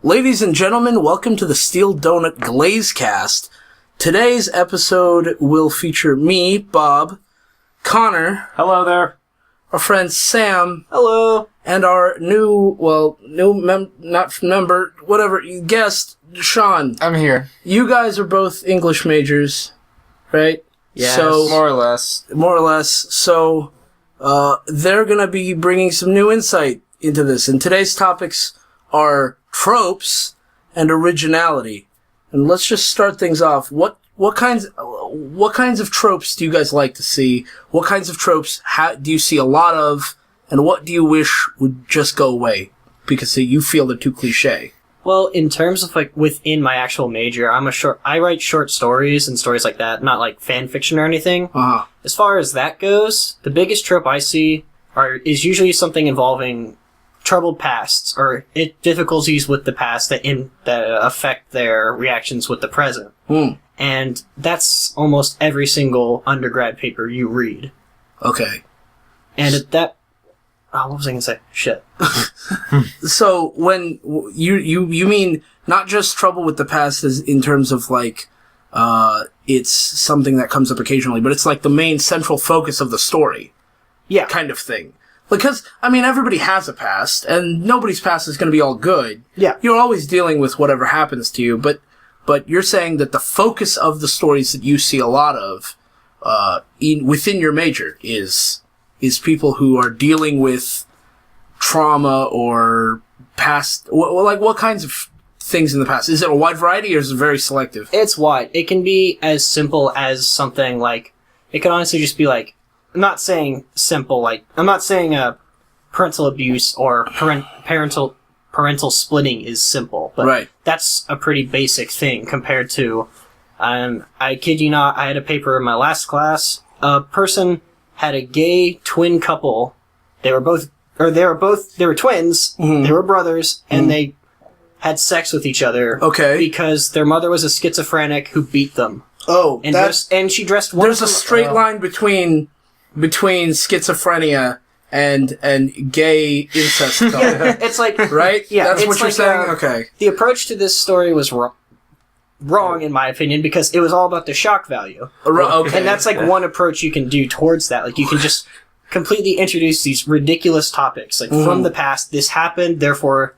Ladies and gentlemen, welcome to the Steel Donut Glazecast. Today's episode will feature me, Bob, Connor. Hello there. Our friend Sam. Hello. And our guest, Sean. I'm here. You guys are both English majors, right? Yes. So, more or less. More or less. So, they're gonna be bringing some new insight into this. And today's topics are tropes and originality. And let's just start things off. What kinds of tropes do you guys like to see? What kinds of tropes do you see a lot of? And what do you wish would just go away because you feel they're too cliche? Well, in terms of within my actual major, I write short stories and stories like that, not like fan fiction or anything. Uh-huh. As far as that goes, the biggest trope I see is usually something involving troubled pasts or difficulties with the past that affect their reactions with the present. And that's almost every single undergrad paper you read. Okay. And what was I going to say? Shit. So when you mean not just trouble with the past as in terms of it's something that comes up occasionally, but it's like the main central focus of the story. Yeah. Kind of thing. Because, everybody has a past, and nobody's past is going to be all good. Yeah. You're always dealing with whatever happens to you, but you're saying that the focus of the stories that you see a lot of within your major is people who are dealing with trauma or past... what kinds of things in the past? Is it a wide variety, or is it very selective? It's wide. It can be as simple as something like... It can honestly just be like... I'm not saying simple, I'm not saying parental abuse or parental splitting is simple, but right. That's a pretty basic thing compared to, I kid you not, I had a paper in my last class, a person had a gay twin couple, they were twins, Mm-hmm. they were brothers, and they had sex with each other. Okay. Because their mother was a schizophrenic who beat them. Oh, and she dressed There's a straight line between schizophrenia and gay incest. Yeah, it's like... Right? Yeah, that's it's what you're like, saying? Okay. The approach to this story was wrong, in my opinion, because it was all about the shock value. Okay. And that's one approach you can do towards that. You can just completely introduce these ridiculous topics. From the past, this happened, therefore,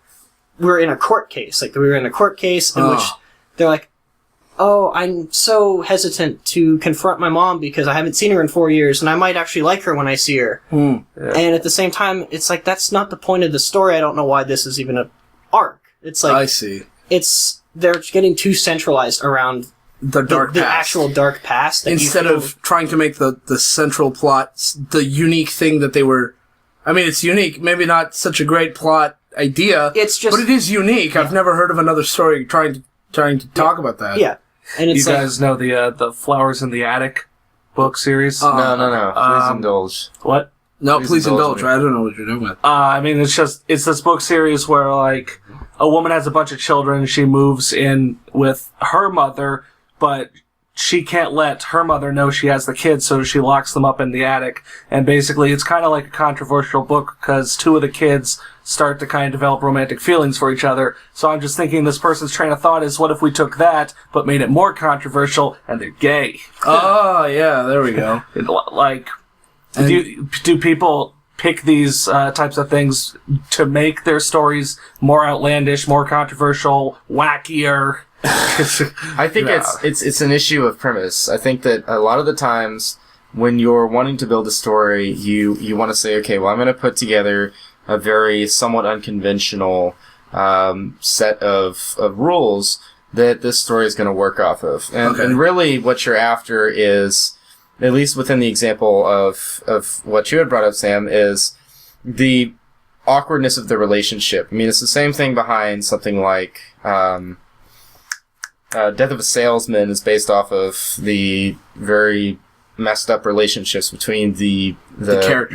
we're in a court case. We were in a court case in which they're like, oh, I'm so hesitant to confront my mom because I haven't seen her in 4 years, and I might actually like her when I see her. Yeah. And at the same time, it's that's not the point of the story. I don't know why this is even an arc. It's I see. They're getting too centralized around the dark past. The actual dark past. Instead of trying to make the central plot the unique thing that they were... it's unique. Maybe not such a great plot idea. It's just... But it is unique. Yeah. I've nenever heard of another story trying to talk about that. Yeah. And it's you guys know the Flowers in the Attic book series? No. Please indulge. What? No, please indulge. I don't know what you're doing with. It's this book series where, a woman has a bunch of children, she moves in with her mother, but she can't let her mother know she has the kids, so she locks them up in the attic. And basically, it's kind of like a controversial book, because two of the kids start to kind of develop romantic feelings for each other. So I'm just thinking this person's train of thought is, what if we took that, but made it more controversial, and they're gay? Oh, yeah, there we go. Do people pick these types of things to make their stories more outlandish, more controversial, wackier? I think it's an issue of premise. I think that a lot of the times when you're wanting to build a story, you want to say, okay, well, I'm going to put together a very somewhat unconventional set of rules that this story is going to work off of. And really what you're after is, at least within the example of what you had brought up, Sam, is the awkwardness of the relationship. It's the same thing behind something like Death of a Salesman is based off of the very messed up relationships between the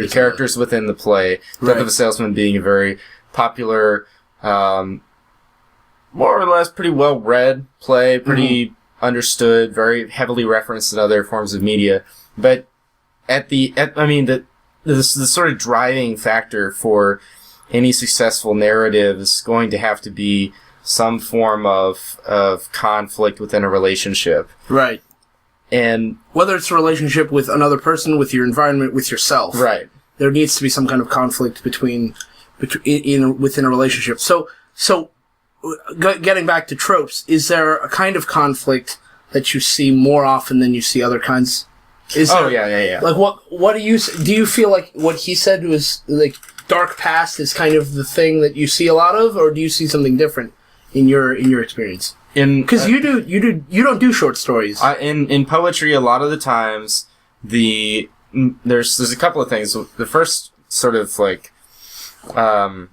characters within the play. Right. Death of a Salesman being a very popular, more or less pretty well read play, pretty understood, very heavily referenced in other forms of media. But the sort of driving factor for any successful narrative is going to have to be some form of conflict within a relationship. Right. And whether it's a relationship with another person, with your environment, with yourself. right. There needs to be some kind of conflict within a relationship. So getting back to tropes, is there a kind of conflict that you see more often than you see other kinds? Yeah. Like what do you feel like what he said was like dark past is kind of the thing that you see a lot of, or do you see something different in your experience? Because you don't do short stories. In poetry, a lot of the times there's a couple of things. The first sort of like no.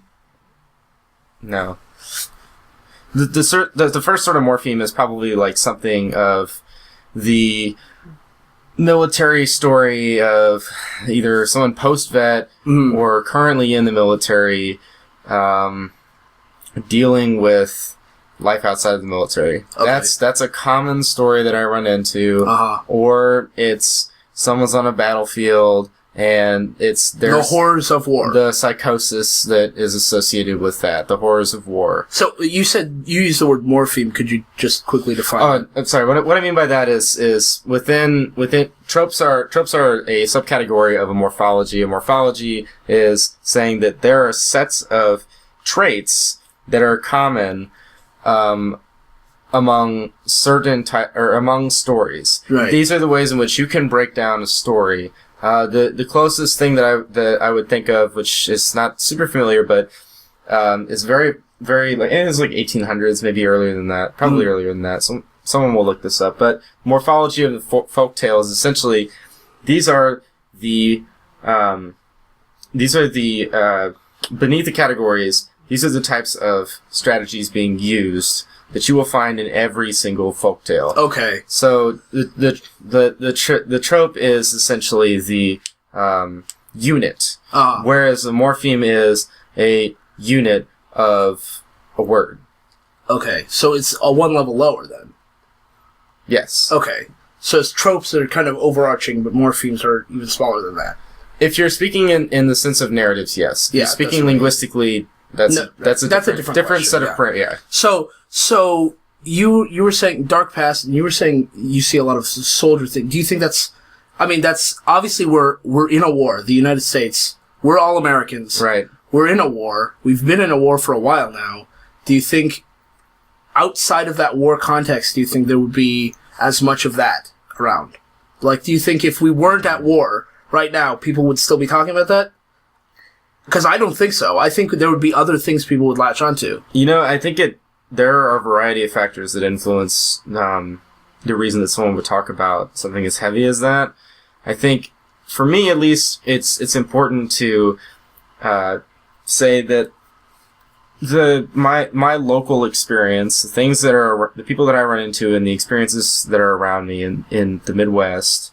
The first sort of morpheme is probably like something of the military story of either someone post-vet or currently in the military, dealing with life outside of the military. Okay. That's a common story that I run into. Or it's someone's on a battlefield and there's the horrors of war, the psychosis that is associated with that, the horrors of war. So you said you used the word morpheme. Could you just quickly define? Oh, I'm sorry. What I mean by that is within tropes are a subcategory of a morphology. A morphology is saying that there are sets of traits that are common among certain among stories. Right. These are the ways in which you can break down a story. The closest thing that I would think of, which is not super familiar, but is very, very, like, it was like 1800s, maybe earlier than that, probably earlier than that. Someone will look this up. But morphology of the folk tale is essentially these are the beneath the categories. These are the types of strategies being used that you will find in every single folktale. Okay. So the trope is essentially the unit, whereas the morpheme is a unit of a word. Okay, so it's a one level lower then. Yes. Okay, so it's tropes that are kind of overarching, but morphemes are even smaller than that. If you're speaking in the sense of narratives, yes. Yeah, if you're speaking linguistically, that's a different set of yeah. So you were saying dark past, and you were saying you see a lot of soldier things. Do you think that's? I mean, that's obviously we're in a war. The United States. We're all Americans. Right. We're in a war. We've been in a war for a while now. Do you think outside of that war context, do you think there would be as much of that around? Like, do you think if we weren't at war right now, people would still be talking about that? Because I don't think so. I think there would be other things people would latch onto. I think there are a variety of factors that influence the reason that someone would talk about something as heavy as that. I think, for me at least, it's important to say that my local experience, the things that are the people that I run into, and the experiences that are around me in the Midwest,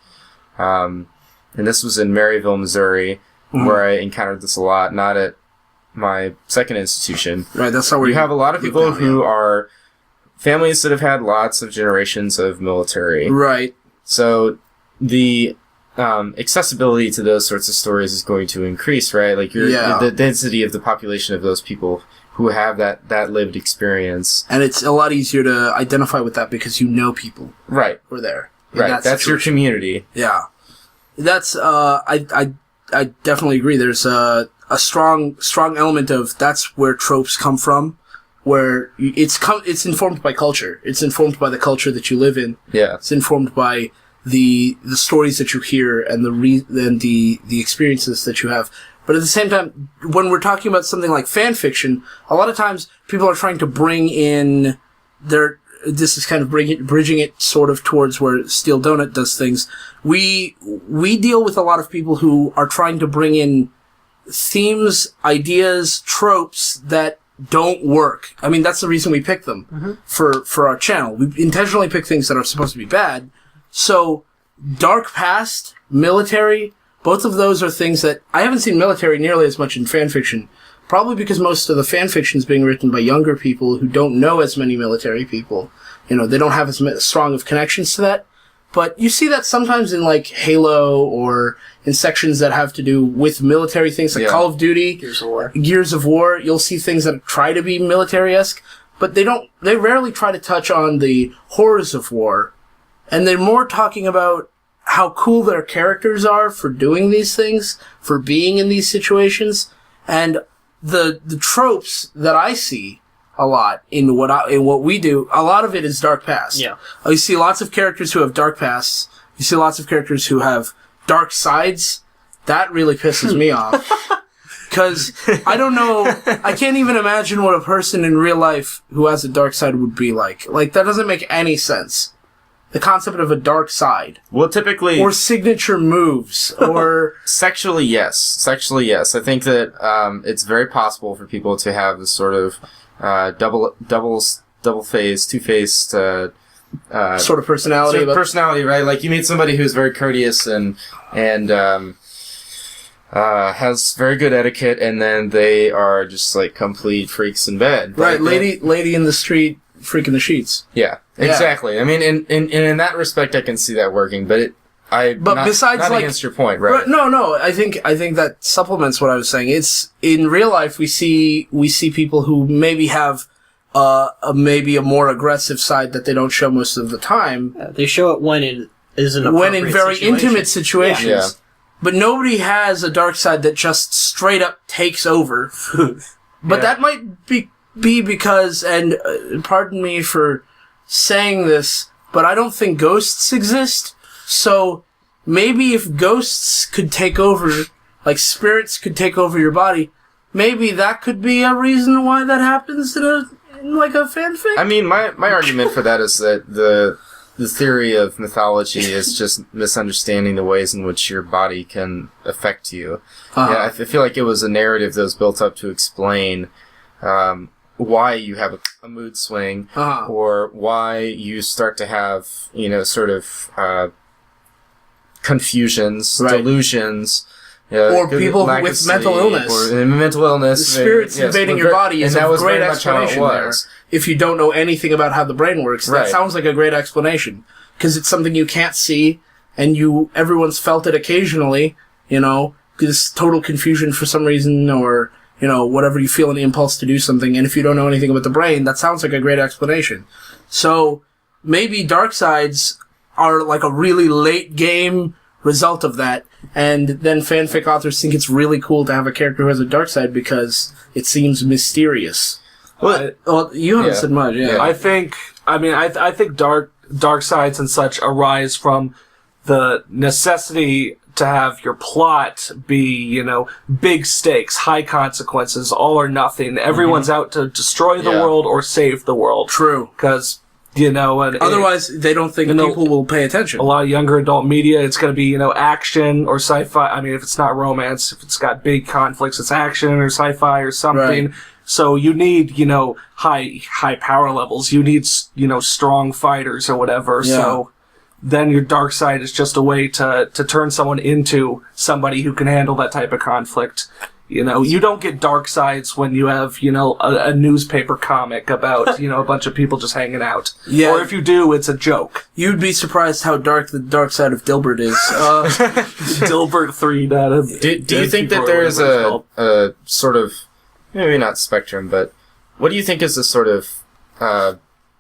and this was in Maryville, Missouri, where I encountered this a lot, not at my second institution. Right, that's how you have a lot of people who are families that have had lots of generations of military. Right. So the accessibility to those sorts of stories is going to increase, right? Like the density of the population of those people who have that lived experience. And it's a lot easier to identify with that because you know people. Right. Who are there. Right. That's your community. Yeah. That's I definitely agree. There's a strong element of that's where tropes come from, where it's informed by culture. It's informed by the culture that you live in. Yeah. It's informed by the stories that you hear and the experiences that you have. But at the same time, when we're talking about something like fan fiction, a lot of times people are trying to bring in this is kind of bridging it sort of towards where Steel Donut does things. We deal with a lot of people who are trying to bring in themes, ideas, tropes that don't work. I mean, that's the reason we pick them for our channel. We intentionally pick things that are supposed to be bad. So, dark past, military, both of those are things that I haven't seen military nearly as much in fan fiction. Probably because most of the fan fiction is being written by younger people who don't know as many military people. They don't have as strong of connections to that. But you see that sometimes in, like, Halo or in sections that have to do with military things, like Call of Duty. Gears of War. Gears of War. You'll see things that try to be military-esque. but they rarely try to touch on the horrors of war. And they're more talking about how cool their characters are for doing these things, for being in these situations. And the tropes that I see a lot in what we do, a lot of it is dark past. Yeah. You see lots of characters who have dark pasts. You see lots of characters who have dark sides. That really pisses me off. Because I don't know, I can't even imagine what a person in real life who has a dark side would be like. Like, that doesn't make any sense. The concept of a dark side. Well, typically... Or signature moves, or... Sexually, yes. Sexually, yes. I think that it's very possible for people to have this sort of double-faced, two-faced... sort of personality. Sort of personality, right? Like, you meet somebody who's very courteous and has very good etiquette, and then they are just, like, complete freaks in bed. Right, like, lady in the street, freak in the sheets. Yeah, exactly. I mean, in that respect, I can see that working, but besides, not like, against your point, right? No. I think that supplements what I was saying. It's in real life we see people who maybe have maybe a more aggressive side that they don't show most of the time. They show it when in very intimate situations. Yeah. But nobody has a dark side that just straight up takes over. But that might be because, and pardon me for saying this, but I don't think ghosts exist. So maybe if ghosts could take over, like spirits could take over your body, maybe that could be a reason why that happens in a fanfic. I mean, my argument for that is that the theory of mythology is just misunderstanding the ways in which your body can affect you. Yeah, I feel like it was a narrative that was built up to explain why you have a mood swing, or why you start to have, sort of confusions, delusions, or people with mental illness. Or mental illness. The spirits invading your body is a great explanation there. If you don't know anything about how the brain works, that sounds like a great explanation. Because it's something you can't see, and everyone's felt it occasionally, this total confusion for some reason, or, whatever, you feel an impulse to do something, and if you don't know anything about the brain, that sounds like a great explanation. So, maybe dark sides are like a really late game result of that, and then fanfic authors think it's really cool to have a character who has a dark side because it seems mysterious. Well, you haven't said much, yeah. I think dark sides and such arise from the necessity to have your plot be, big stakes, high consequences, all or nothing. Everyone's out to destroy the world or save the world. True. Because, otherwise, they don't think people will pay attention. A lot of younger adult media, it's going to be, action or sci-fi. I mean, if it's not romance, if it's got big conflicts, it's action or sci-fi or something. Right. So you need, high power levels. You need, strong fighters or whatever. Yeah. So then your dark side is just a way to turn someone into somebody who can handle that type of conflict. You don't get dark sides when you have, a newspaper comic about, a bunch of people just hanging out. Yeah. Or if you do, it's a joke. You'd be surprised how dark the dark side of Dilbert is. Dilbert 3. Do you think that there is a sort of, maybe not spectrum, but what do you think is the sort of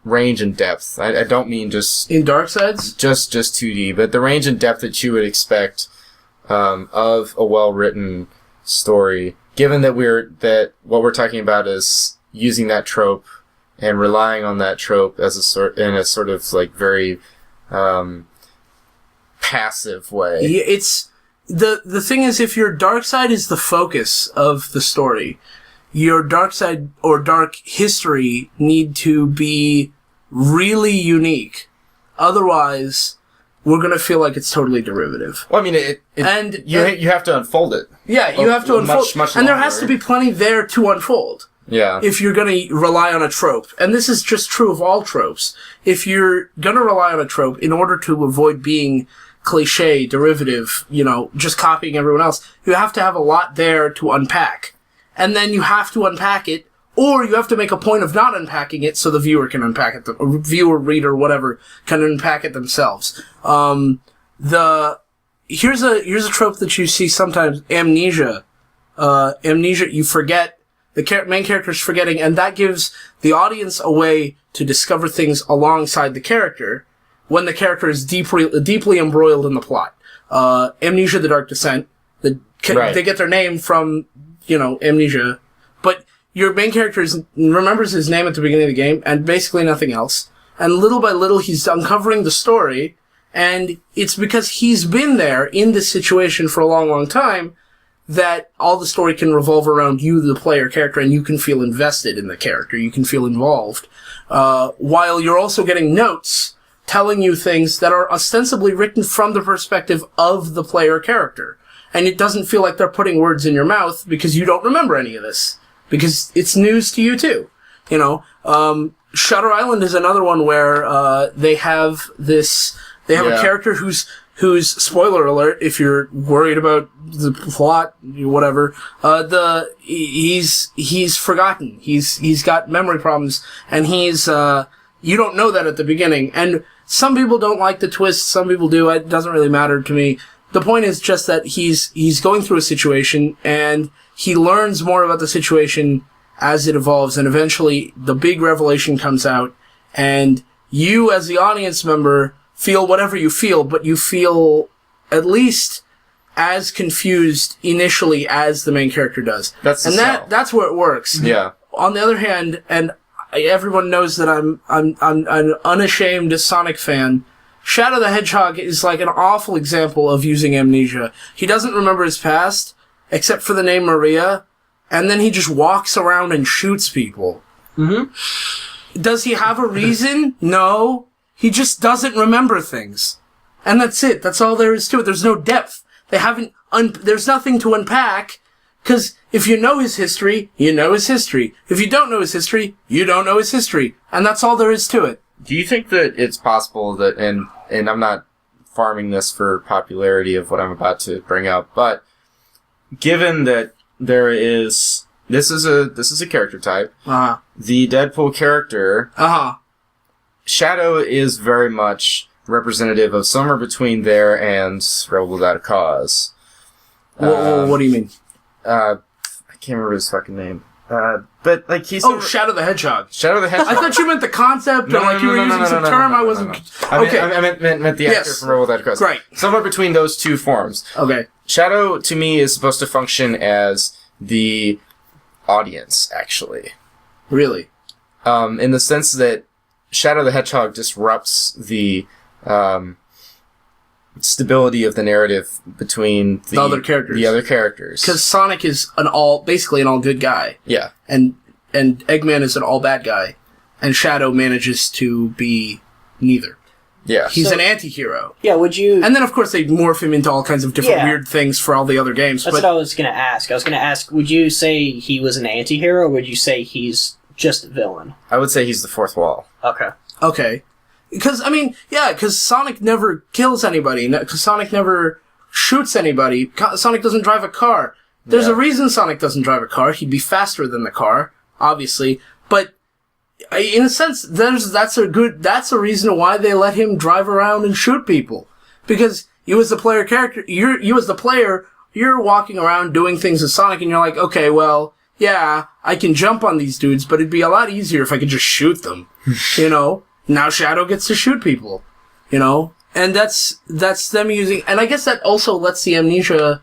range and depth? I don't mean just... In dark sides? Just 2D, but the range and depth that you would expect of a well-written story, given that what we're talking about is using that trope and relying on that trope as a sort of like very passive way. Yeah, it's the thing is, if your dark side is the focus of the story, your dark side or dark history need to be really unique. Otherwise, we're gonna feel like it's totally derivative. Well, I mean, you have to unfold it. Yeah, you have to unfold, much and there has to be plenty there to unfold. Yeah. If you're gonna rely on a trope, and this is just true of all tropes, if you're gonna rely on a trope in order to avoid being cliche, derivative, just copying everyone else, you have to have a lot there to unpack. And then you have to unpack it, or you have to make a point of not unpacking it so the viewer can unpack it, or viewer, reader, whatever, can unpack it themselves. Here's a trope that you see sometimes, amnesia. Amnesia, you forget the main character is forgetting, and that gives the audience a way to discover things alongside the character when the character is deeply embroiled in the plot. Amnesia: The Dark Descent. They get their name from, Amnesia, but your main character remembers his name at the beginning of the game, and basically nothing else. And little by little, he's uncovering the story, and it's because he's been there in this situation for a long, long time that all the story can revolve around you, the player character, and you can feel invested in the character. You can feel involved. While you're also getting notes telling you things that are ostensibly written from the perspective of the player character. And it doesn't feel like they're putting words in your mouth because you don't remember any of this. Because it's news to you too. Shutter Island is another one where they have a character who's spoiler alert if you're worried about the plot, whatever. He's forgotten. He's got memory problems, and you don't know that at the beginning. And some people don't like the twist. Some people do. It doesn't really matter to me. The point is just that he's going through a situation, and he learns more about the situation as it evolves, and eventually the big revelation comes out, and you as the audience member feel whatever you feel, but you feel at least as confused initially as the main character does. That's where it works. Yeah. On the other hand, and everyone knows that I'm an unashamed Sonic fan, Shadow the Hedgehog is like an awful example of using amnesia. He doesn't remember his past, except for the name Maria, and then he just walks around and shoots people. Mm-hmm. Does he have a reason? No. He just doesn't remember things. And that's it. That's all there is to it. There's no depth. There's nothing to unpack, because if you know his history, you know his history. If you don't know his history, you don't know his history. And that's all there is to it. Do you think that it's possible that, and I'm not farming this for popularity of what I'm about to bring up, but given that this is a character type, the Deadpool character, Shadow is very much representative of somewhere between there and Rebel Without a Cause. What do you mean? I can't remember his fucking name. But like he's Shadow the Hedgehog. Shadow the Hedgehog. I thought you meant the concept, you were using some term. I wasn't. Okay, I meant the actor from Rebel Without a Cause. Right. Somewhere between those two forms. Okay. Shadow to me is supposed to function as the audience, actually. Really. In the sense that Shadow the Hedgehog disrupts the stability of the narrative between the other characters. Because Sonic is basically an all good guy. Yeah. And Eggman is an all bad guy. And Shadow manages to be neither. Yeah. He's an anti-hero. Yeah, would you... And then, of course, they morph him into all kinds of different weird things for all the other games. That's what I was going to ask. I was going to ask, would you say he was an anti-hero, or would you say he's just a villain? I would say he's the fourth wall. Okay. Because Sonic never kills anybody. Because Sonic never shoots anybody. Sonic doesn't drive a car. There's a reason Sonic doesn't drive a car. He'd be faster than the car, obviously. But in a sense, that's a reason why they let him drive around and shoot people. Because you as the player character, you as the player, you're walking around doing things as Sonic, and you're like, okay, well, yeah, I can jump on these dudes, but it'd be a lot easier if I could just shoot them. Now Shadow gets to shoot people, and that's them using, and I guess that also lets the amnesia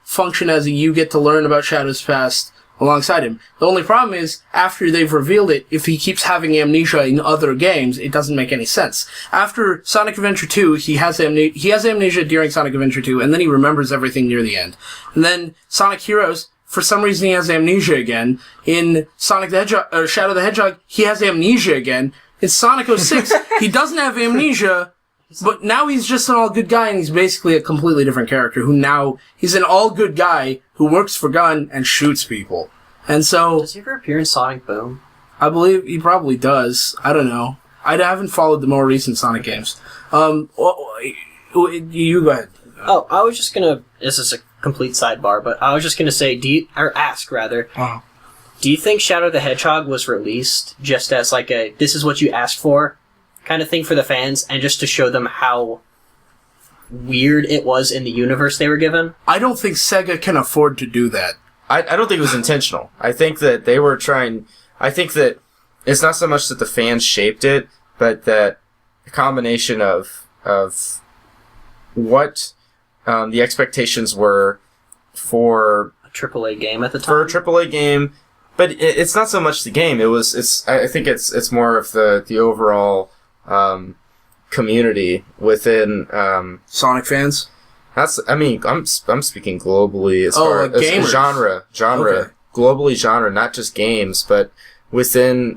function as you get to learn about Shadow's past alongside him. The only problem is, after they've revealed it, if he keeps having amnesia in other games, it doesn't make any sense. After Sonic Adventure 2, he has amnesia during Sonic Adventure 2, and then he remembers everything near the end. And then Sonic Heroes, for some reason he has amnesia again. In Sonic the Hedgehog, or Shadow the Hedgehog, he has amnesia again. In Sonic 06, he doesn't have amnesia, but now he's just an all-good guy, and he's basically a completely different character, he's an all-good guy who works for Gun and shoots people. And so... Does he ever appear in Sonic Boom? I believe he probably does. I don't know. I haven't followed the more recent Sonic games. You go ahead. Oh, I was just gonna... This is a complete sidebar, but I was just gonna say, ask, do you think Shadow the Hedgehog was released just as like a, this is what you asked for kind of thing for the fans, and just to show them how weird it was in the universe they were given? I don't think Sega can afford to do that. I don't think it was intentional. I think that they were trying. I think that it's not so much that the fans shaped it, but that a combination of what the expectations were for A AAA game at the time. for a AAA game. But it's not so much the game. I think it's more of the overall community within Sonic fans. I'm speaking globally as far like as gamers. genre, Okay. globally genre, not just games, but within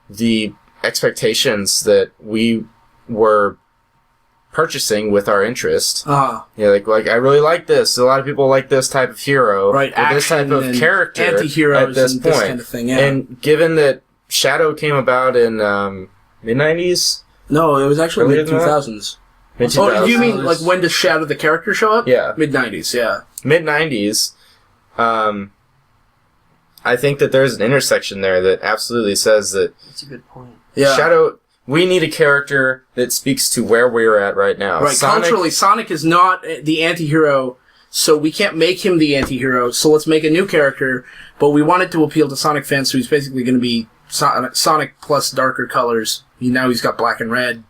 the expectations that we were purchasing with our interest. Yeah, like I really like this. A lot of people like this type of hero, Right, or this type action of and character anti-heroes at this and point. this kind of thing, yeah. And given that Shadow came about in mid-90s, No, it was actually Earlier mid than that? 2000s. mid-2000s, Oh, you mean like when does Shadow the character show up? Yeah. Mid 90s. Yeah. mid-90s, I think that there's an intersection there that absolutely says that That's a good point. Yeah. Shadow, we need a character that speaks to where we're at right now. Right. Culturally, Sonic is not the anti-hero, so we can't make him the anti-hero. So let's make a new character, but we want it to appeal to Sonic fans, so he's basically going to be Sonic plus darker colors. Now he's got black and red.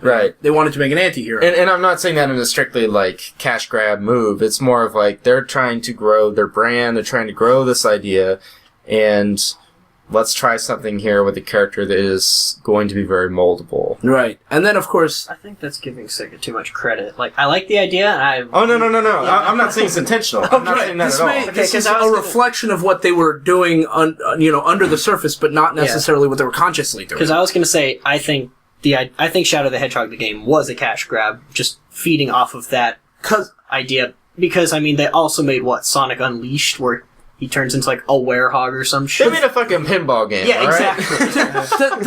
Right. They wanted to make an anti-hero. And I'm not saying that in a strictly, like, cash grab move. It's more of, like, they're trying to grow their brand, they're trying to grow this idea, and let's try something here with a character that is going to be very moldable. Right. And then, of course... I think that's giving Sega too much credit. Like, I like the idea, and Oh, no. Yeah. I'm not saying it's intentional. I'm not saying that this at all. may- Okay, this 'cause is I was a gonna- reflection of what they were doing, under the surface, but not necessarily what they were consciously doing. because I was going to say, I think Shadow the Hedgehog the game was a cash grab, just feeding off of that idea. Because I mean, they also made Sonic Unleashed, where he turns into like a werehog or some They shit. made a fucking pinball game, Yeah, alright? exactly.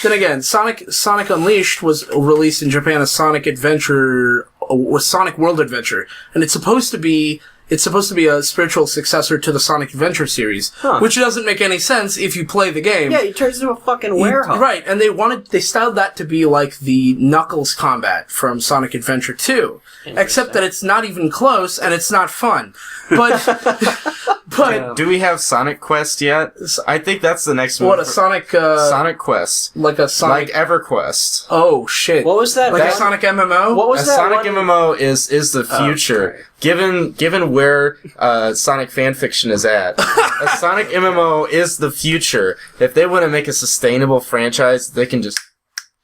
Then again, Sonic Unleashed was released in Japan as Sonic Adventure, was Sonic World Adventure, and it's supposed to be a spiritual successor to the Sonic Adventure series, which doesn't make any sense if you play the game. Yeah, he turns into a fucking werehog. Right, and they styled that to be like the Knuckles combat from Sonic Adventure 2. Except that it's not even close, and it's not fun. But, Do we have Sonic Quest yet? I think that's the next one. what, a Sonic, Sonic Quest. like a Sonic, Like EverQuest. oh shit. What was that? Like a That- Sonic MMO? What was A that Sonic one? MMO is the future. Given where Sonic fanfiction is at, a Sonic MMO is the future. If they want to make a sustainable franchise, they can just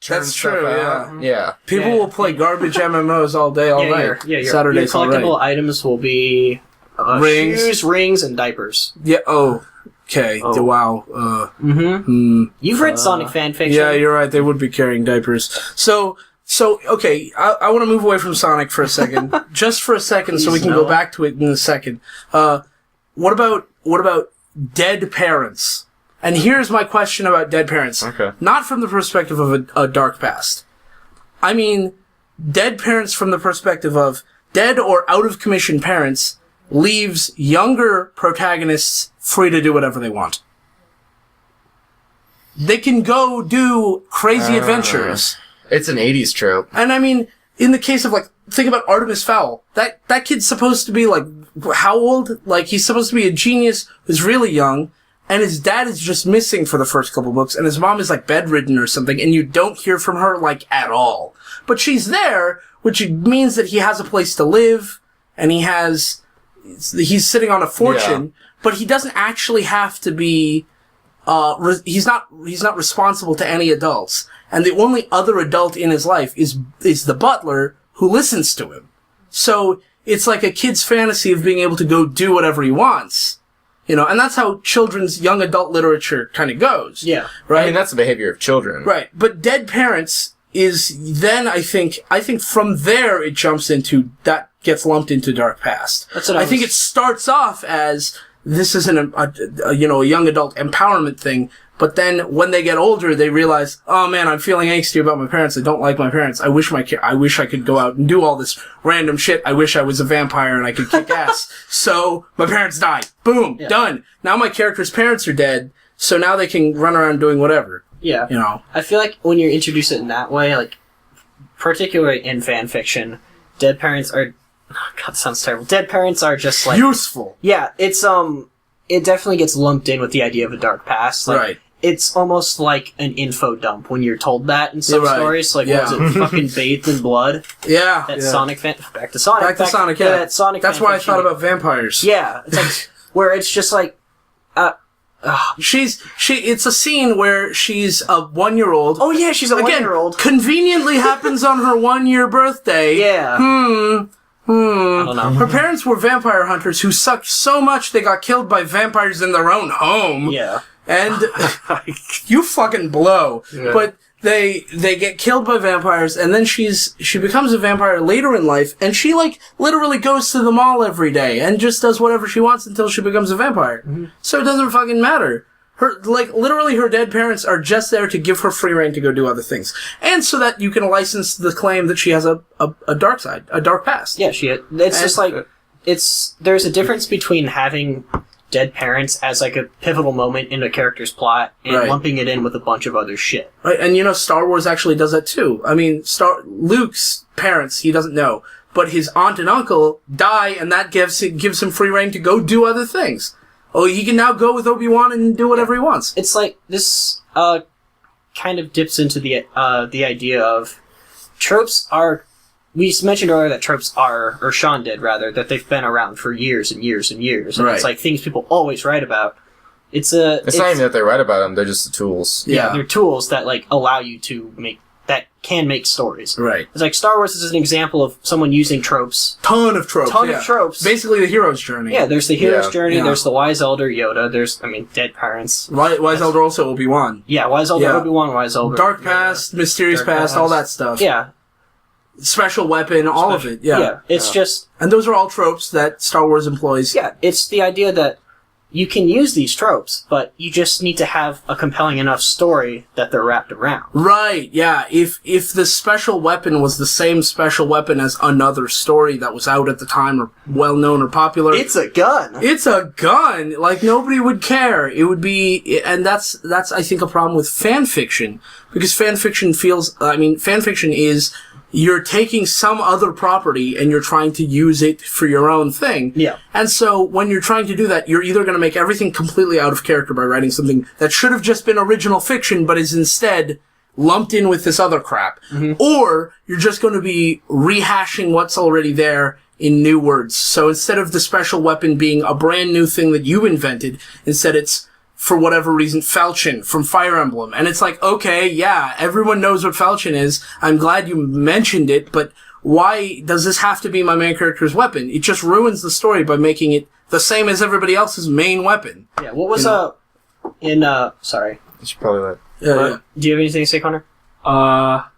churn That's stuff true, out. Yeah. People Yeah. will play garbage MMOs all day, all night. Your Saturdays all collectible night. items will be Rings. shoes, rings, and diapers. Yeah, oh. Okay, Oh. wow. You've read Sonic fanfiction. Yeah, you're right, they would be carrying diapers. So okay, I want to move away from Sonic for a second. Just for a second, so we Please, can go Noah. back to it in a second. What about dead parents? And here's my question about dead parents. Okay. Not from the perspective of a dark past. I mean, dead parents from the perspective of dead or out of commission parents leaves younger protagonists free to do whatever they want. They can go do crazy adventures. It's an 80s trope. And I mean, in the case of think about Artemis Fowl. That kid's supposed to be how old? Like, he's supposed to be a genius who's really young, and his dad is just missing for the first couple books, and his mom is bedridden or something, and you don't hear from her at all. But she's there, which means that he has a place to live, and he's sitting on a fortune, but he doesn't actually have to be, he's not responsible to any adults. And the only other adult in his life is the butler who listens to him. So it's like a kid's fantasy of being able to go do whatever he wants. And that's how children's young adult literature kind of goes. Yeah. Right? I mean, that's the behavior of children. Right. But Dead Parents is then, I think from there it jumps into, that gets lumped into Dark Past. That's what I think it starts off as, this is a young adult empowerment thing, but then when they get older, they realize, oh man, I'm feeling angsty about my parents. I don't like my parents. I wish I could go out and do all this random shit. I wish I was a vampire and I could kick ass. So my parents died. Boom. Yeah. Done. Now my character's parents are dead. So now they can run around doing whatever. Yeah. I feel like when you introduce it in that way, particularly in fan fiction, dead parents are God, that sounds terrible. Dead parents are just like useful. Yeah, it's it definitely gets lumped in with the idea of a dark past. Like, Right. It's almost like an info dump when you're told that in some Right. stories. Like, Yeah. what was it? Fucking bathed in blood. Yeah. That yeah. Sonic fan. Back to Sonic. Back to Sonic. Yeah. That Sonic. That's fan why I fiction. thought about vampires. Yeah, it's like where it's just like, It's a scene where she's a 1-year-old. oh yeah, she's a Again, 1-year-old. conveniently happens on her 1-year birthday. Yeah. I don't know. Her parents were vampire hunters who sucked so much they got killed by vampires in their own home. Yeah. And you fucking blow. Yeah. But they get killed by vampires, and then she becomes a vampire later in life, and she like literally goes to the mall every day and just does whatever she wants until she becomes a vampire. Mm-hmm. So it doesn't fucking matter. Literally her dead parents are just there to give her free reign to go do other things. And so that you can license the claim that she has a dark side, a dark past. Yeah, it's just like, there's a difference between having dead parents as like a pivotal moment in a character's plot and Right. lumping it in with a bunch of other shit. Right, and Star Wars actually does that too. I mean, Luke's parents, he doesn't know, but his aunt and uncle die, and that gives him free reign to go do other things. Oh, he can now go with Obi-Wan and do whatever he wants. It's like this kind of dips into the idea of tropes are. We mentioned earlier that tropes are, or Sean did rather, that they've been around for years and years and years, and Right. it's like things people always write about. It's not even that they write about them; they're just the tools. Yeah. They're tools that like allow you to make stories. Right. It's like Star Wars is an example of someone using tropes. Ton of tropes. Ton yeah. of tropes. Basically the hero's journey. Yeah, there's the hero's Yeah. journey, Yeah. there's the wise elder Yoda, there's, dead parents. Wise Elder also Obi-Wan. Yeah, wise elder Yeah. Obi-Wan, wise elder Dark Yoda. past, mysterious Dark past, all that stuff. Yeah, Special weapon, all of it. Yeah. yeah. It's just, And those are all tropes that Star Wars employs. yeah, it's the idea that you can use these tropes, but you just need to have a compelling enough story that they're wrapped around. Right, yeah. If the special weapon was the same special weapon as another story that was out at the time or well known or popular. It's a gun! It's a gun! Like, nobody would care. It would be, and that's, I think, a problem with fan fiction. Because fan fiction is, you're taking some other property and you're trying to use it for your own thing. Yeah. And so, when you're trying to do that, you're either going to make everything completely out of character by writing something that should have just been original fiction, but is instead lumped in with this other crap. Mm-hmm. Or, you're just going to be rehashing what's already there in new words. So instead of the special weapon being a brand new thing that you invented, instead it's, for whatever reason, Falchion from Fire Emblem. And it's like, okay, yeah, everyone knows what Falchion is. I'm glad you mentioned it, but why does this have to be my main character's weapon? It just ruins the story by making it the same as everybody else's main weapon. Yeah, what was, sorry. You should probably let. Yeah. Do you have anything to say, Connor? I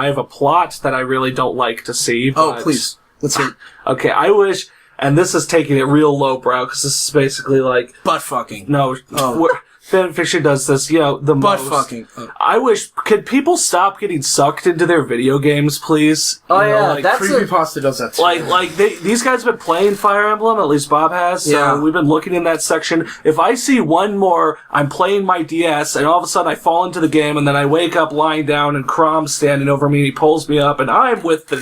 have a plot that I really don't like to see. Oh, but- please. Let's hear it. Okay, I wish, and this is taking it real lowbrow, because this is basically like, Butt fucking. no, fan fiction does this, the Butt most. fucking. I wish, could people stop getting sucked into their video games, please? Oh, You know, yeah, like, that's Creepypasta does that too. these guys have been playing Fire Emblem, at least Bob has, so Yeah. we've been looking in that section. If I see one more, I'm playing my DS, and all of a sudden I fall into the game, and then I wake up lying down, and Crom's standing over me, and he pulls me up, and I'm with the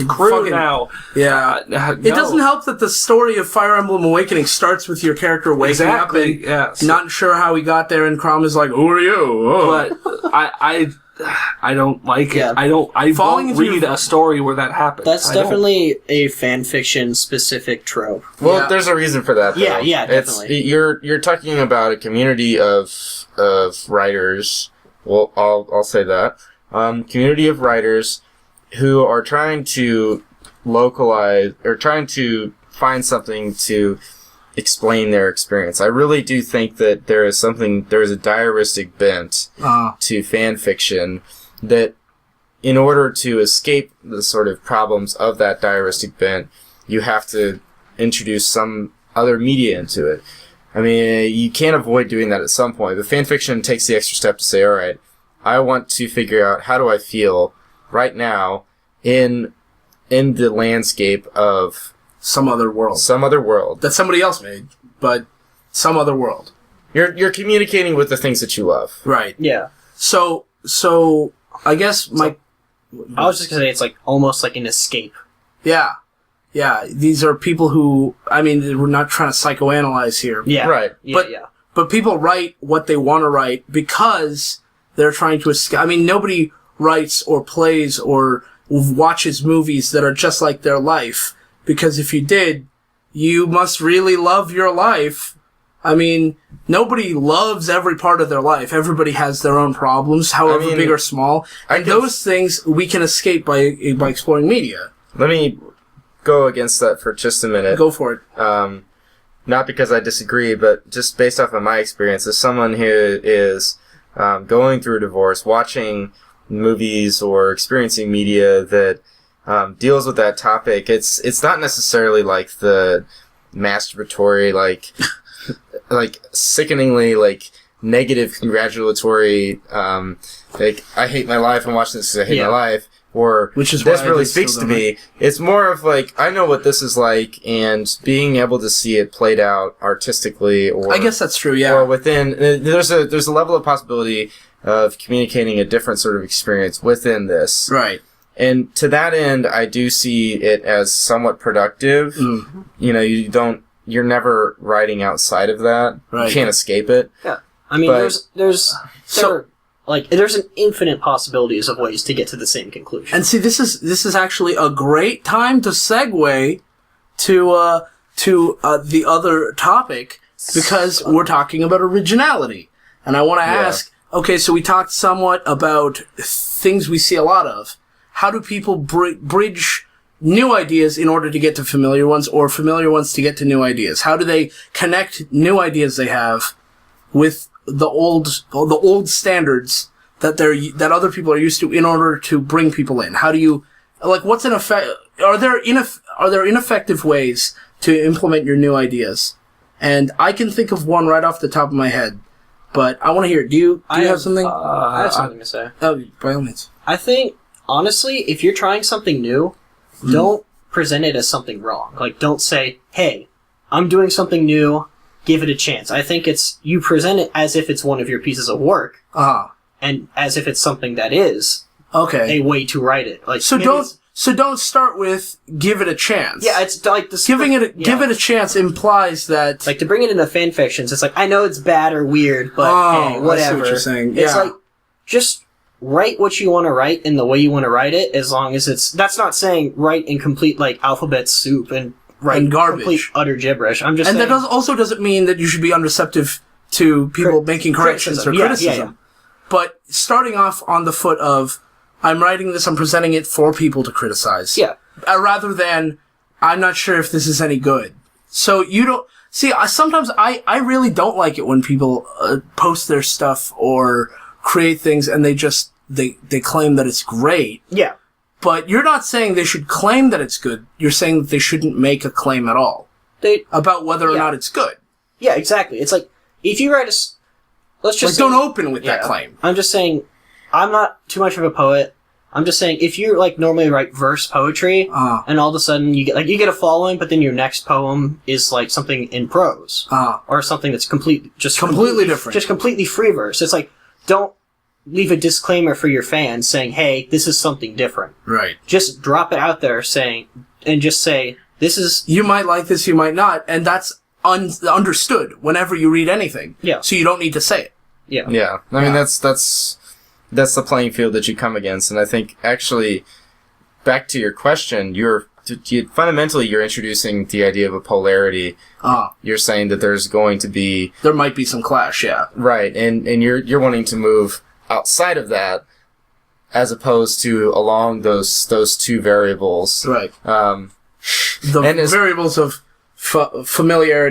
crew Fucking- now. Yeah. It doesn't help that the story of Fire Emblem Awakening starts with your character waking up Exactly, and yes. not sure how he got there, and Crom is like, "Who are you?" Oh. But I don't like Yeah. it. I Falling won't into read your- a story where that happens. That's I don't. definitely a fan fiction specific trope. Well, Yeah. there's a reason for that. Though. Yeah, yeah, definitely. You're talking about a community of writers. Well, I'll say that community of writers who are trying to localize or trying to find something to explain their experience. I really do think that there is a diaristic bent to fan fiction that, in order to escape the sort of problems of that diaristic bent, you have to introduce some other media into it. I mean, you can't avoid doing that at some point. But fan fiction takes the extra step to say, all right, I want to figure out how do I feel right now in the landscape of some other world that somebody else made, but some other world. you're communicating with the things that you love. Right. Yeah. So I guess I was just gonna say it's like almost like an escape. Yeah. Yeah. These are people who, I mean, we're not trying to psychoanalyze here. Yeah. Right. Yeah, But- yeah. But people write what they want to write because they're trying to escape. I mean, nobody writes or plays or watches movies that are just like their life. Because if you did, you must really love your life. I mean, nobody loves every part of their life. Everybody has their own problems, however big or small. And those things we can escape by exploring media. Let me go against that for just a minute. Go for it. Not because I disagree, but just based off of my experience as someone who is going through a divorce, watching movies or experiencing media that deals with that topic. It's not necessarily like the masturbatory, like sickeningly like negative congratulatory, like I hate my life. I'm watching this because I hate my life. Or Which is this why really I still speaks to don't me. It's more of like I know what this is like, and being able to see it played out artistically, or I guess that's true. Yeah. or within there's a level of possibility of communicating a different sort of experience within this. Right. And to that end, I do see it as somewhat productive. Mm-hmm. You know, you're never writing outside of that. Right. You can't escape it. Yeah. I mean, But- there's an infinite possibilities of ways to get to the same conclusion. And see, this is actually a great time to segue to the other topic, because we're talking about originality. And I want to ask, okay, so we talked somewhat about things we see a lot of. How do people bridge new ideas in order to get to familiar ones, or familiar ones to get to new ideas? How do they connect new ideas they have with the old standards that other people are used to in order to bring people in? How do you, like, what's an effect? Are there ineffective ways to implement your new ideas? And I can think of one right off the top of my head, but I want to hear it. Do you have something? I have something to say. Oh, by all means. I think, honestly, if you're trying something new, don't present it as something wrong. Like, don't say, hey, I'm doing something new, give it a chance. I think you present it as if it's one of your pieces of work, and as if it's something that is Okay. a way to write it. Like, So maybe don't start with give it a chance. Yeah, it's like this. Give it a chance implies that, Like, to bring it into fan fictions, it's like, I know it's bad or weird, but hey, I see whatever. what you're saying. It's Yeah. like, just write what you want to write in the way you want to write it, as long as that's not saying write in complete, like, alphabet soup and write And garbage. complete utter gibberish. I'm just and saying. that also doesn't mean that you should be unreceptive to people making corrections or criticism. Yeah. But starting off on the foot of, I'm writing this, I'm presenting it for people to criticize. Yeah. Rather than, I'm not sure if this is any good. So you don't, see, sometimes I really don't like it when people post their stuff or create things and they claim that it's great. Yeah. But you're not saying they should claim that it's good. You're saying that they shouldn't make a claim at all about whether or not it's good. Yeah, exactly. It's like, if you write let's just Like, don't open with that Yeah. claim. I'm just saying, I'm not too much of a poet. I'm just saying, if you like normally write verse poetry, and all of a sudden you get a following, but then your next poem is like something in prose, or something that's completely different, just completely free verse. It's like, don't leave a disclaimer for your fans saying, "Hey, this is something different." Right. Just drop it out there, just say, "This is." You might like this, you might not, and that's understood whenever you read anything. Yeah. So you don't need to say it. Yeah. Yeah. I mean, that's the playing field that you come against. And I think, actually, back to your question, fundamentally, you're introducing the idea of a polarity. You're saying that There might be some clash, yeah. right, and you're wanting to move outside of that, as opposed to along those two variables. Right. And The variables of familiar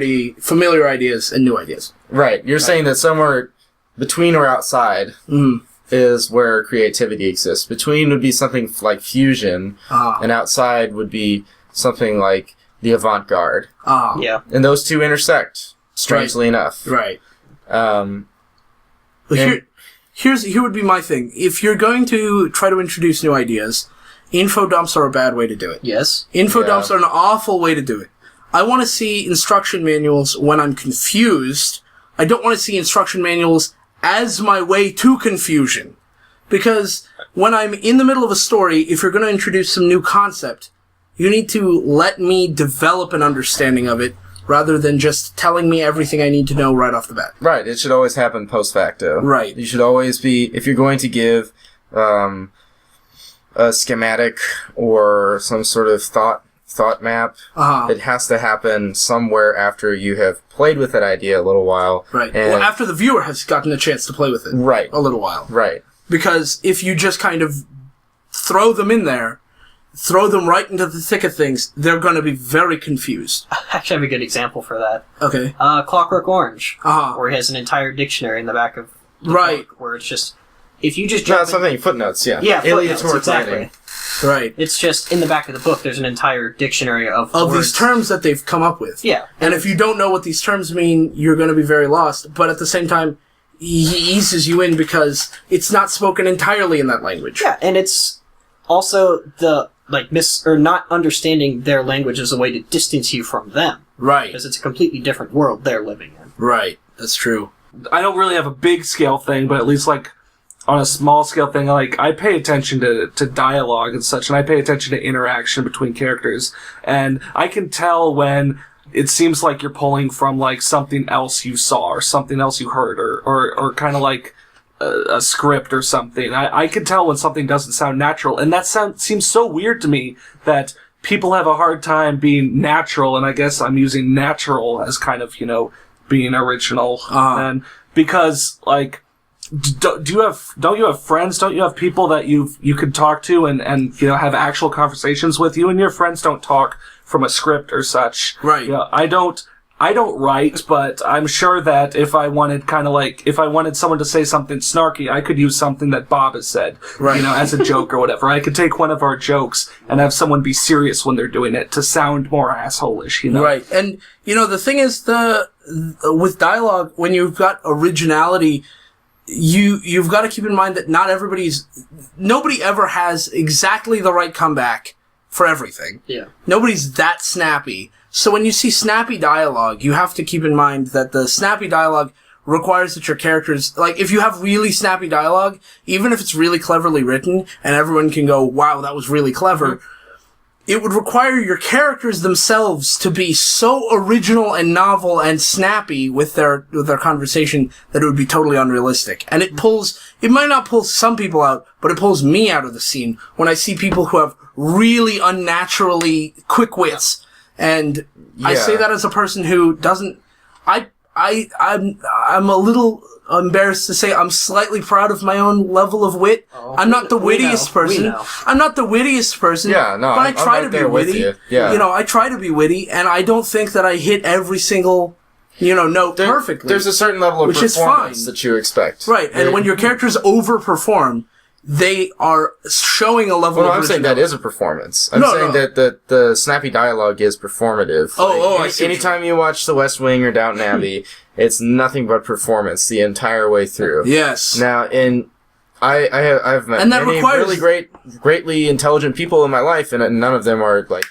ideas and new ideas. Right. You're saying that somewhere between or outside is where creativity exists. Between would be something like fusion, and outside would be something like the avant-garde. Yeah. And those two intersect, strangely enough. Right. Here would be my thing. If you're going to try to introduce new ideas, info dumps are a bad way to do it. Yes. Info dumps are an awful way to do it. I want to see instruction manuals when I'm confused. I don't want to see instruction manuals as my way to confusion. Because when I'm in the middle of a story, if you're going to introduce some new concept, You need to let me develop an understanding of it rather than just telling me everything I need to know right off the bat. Right. It should always happen post facto. Right. You should always be, if you're going to give a schematic or some sort of thought map, it has to happen somewhere after you have played with that idea a little while. Right. And Well, after the viewer has gotten a chance to play with it. Right. A little while. Right. Because if you just kind of throw them in there, throw them right into the thick of things, they're going to be very confused. Actually, I have a good example for that. Okay. Clockwork Orange, Uh-huh. where he has an entire dictionary in the back of the Right. book, where it's just, if you just No, jump that's something, footnotes, yeah. yeah, Alien footnotes, towards exactly. writing. Right. It's just, in the back of the book, there's an entire dictionary of Of words. these terms that they've come up with. Yeah. And if you don't know what these terms mean, you're going to be very lost. But at the same time, he eases you in because it's not spoken entirely in that language. Yeah, and it's also the, not understanding their language as a way to distance you from them. Right. Because it's a completely different world they're living in. Right. That's true. I don't really have a big scale thing, but at least like on a small scale thing, like I pay attention to dialogue and such, and I pay attention to interaction between characters, and I can tell when it seems like you're pulling from like something else you saw or something else you heard or kind of like a script or something. I can tell when something doesn't sound natural, and that seems so weird to me that people have a hard time being natural, and I guess I'm using natural as kind of, being original. And because like, don't you have friends? Don't you have people that you could talk to and have actual conversations with? You and your friends don't talk from a script or such. Right. I don't write, but I'm sure that if I wanted someone to say something snarky, I could use something that Bob has said, right, as a joke or whatever. I could take one of our jokes and have someone be serious when they're doing it to sound more asshole-ish, Right. And, the thing is, with dialogue, when you've got originality, you've got to keep in mind that nobody ever has exactly the right comeback for everything. Yeah. Nobody's that snappy. So when you see snappy dialogue, you have to keep in mind that the snappy dialogue requires that your characters, like, if you have really snappy dialogue, even if it's really cleverly written, and everyone can go, wow, that was really clever, it would require your characters themselves to be so original and novel and snappy with their conversation that it would be totally unrealistic. And it might not pull some people out, but it pulls me out of the scene when I see people who have really unnaturally quick wits. And I say that as a person who doesn't, I'm a little embarrassed to say I'm slightly proud of my own level of wit. I'm not the wittiest person. I'm not the wittiest person. Yeah, no, but I try I'm to right be witty. with you. Yeah. I try to be witty, and I don't think that I hit every single, note perfectly. There's a certain level of which is performance fine. that you expect. Right, and when your characters overperform, they are showing a level of I'm saying that is a performance. I'm saying that the snappy dialogue is performative. I see. Anytime you watch The West Wing or Downton Abbey, it's nothing but performance the entire way through. Yes. Now, I've met many really greatly intelligent people in my life, and none of them are like